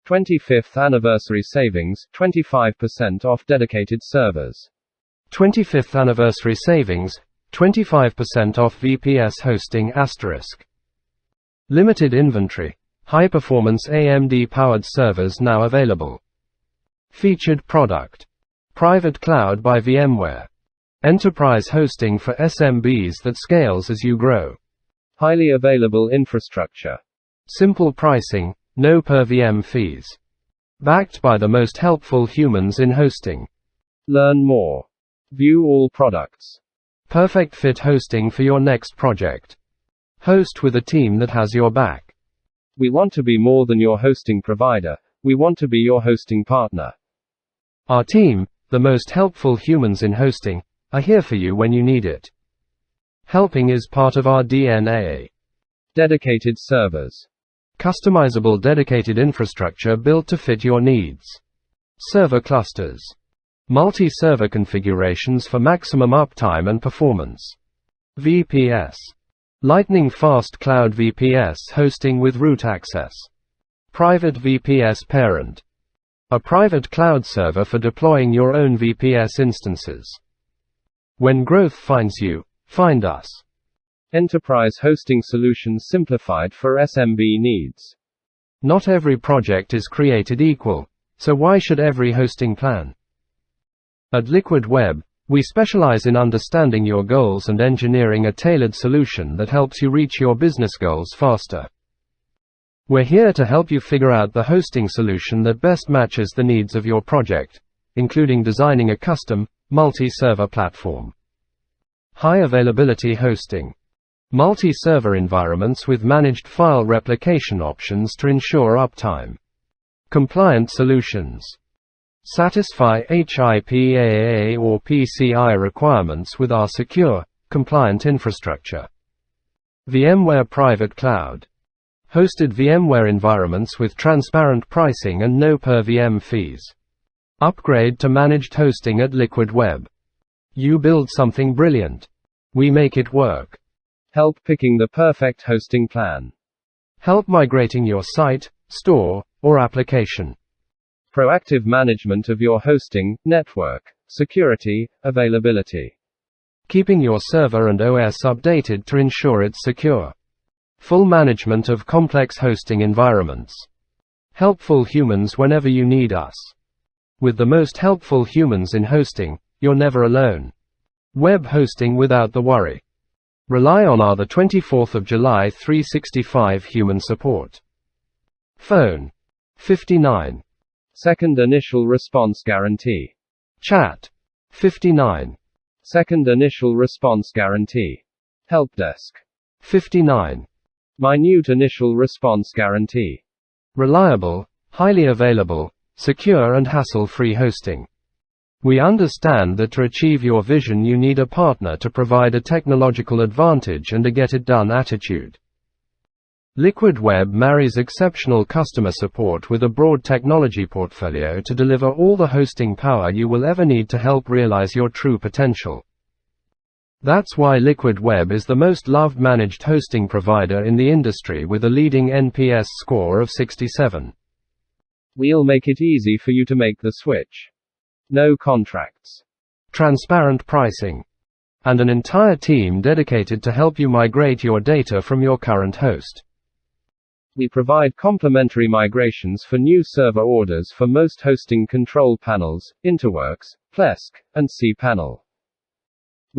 25th anniversary savings, 25% off dedicated servers. 25th anniversary savings, 25% off VPS hosting *. Limited inventory. High-performance AMD-powered servers now available. Featured product. Private cloud by VMware. Enterprise hosting for SMBs that scales as you grow. Highly available infrastructure. Simple pricing, no per VM fees. Backed by the most helpful humans in hosting. Learn more. View all products. Perfect fit hosting for your next project. Host with a team that has your back. We want to be more than your hosting provider, we want to be your hosting partner. Our team, the most helpful humans in hosting, are here for you when you need it. Helping is part of our DNA. Dedicated servers. Customizable dedicated infrastructure built to fit your needs. Server clusters. Multi-server configurations for maximum uptime and performance. VPS. Lightning fast cloud VPS hosting with root access. Private VPS parent. A private cloud server for deploying your own VPS instances. When growth finds you, find us. Enterprise hosting solutions simplified for SMB needs. Not every project is created equal, so why should every hosting plan? At Liquidweb, we specialize in understanding your goals and engineering a tailored solution that helps you reach your business goals faster. We're here to help you figure out the hosting solution that best matches the needs of your project, including designing a custom, multi-server platform. High availability hosting. Multi-server environments with managed file replication options to ensure uptime. Compliant solutions. Satisfy HIPAA or PCI requirements with our secure, compliant infrastructure. VMware Private Cloud. Hosted VMware environments with transparent pricing and no per VM fees. Upgrade to managed hosting at Liquidweb. You build something brilliant. We make it work. Help picking the perfect hosting plan. Help migrating your site, store, or application. Proactive management of your hosting, network, security, availability. Keeping your server and OS updated to ensure it's secure. Full management of complex hosting environments. Helpful humans whenever you need us. With the most helpful humans in hosting, you're never alone. Web hosting without the worry. Rely on our 24th of July 365 human support. Phone. 59. Second initial response guarantee. Chat. 59. Second initial response guarantee. Help desk. 59. Minute initial response guarantee. Reliable, highly available, secure and hassle-free hosting. We understand that to achieve your vision you need a partner to provide a technological advantage and a get-it-done attitude. Liquidweb marries exceptional customer support with a broad technology portfolio to deliver all the hosting power you will ever need to help realize your true potential. That's why Liquidweb is the most loved managed hosting provider in the industry with a leading NPS score of 67. We'll make it easy for you to make the switch. No contracts. Transparent pricing. And an entire team dedicated to help you migrate your data from your current host. We provide complimentary migrations for new server orders for most hosting control panels, Interworks, Plesk, and cPanel.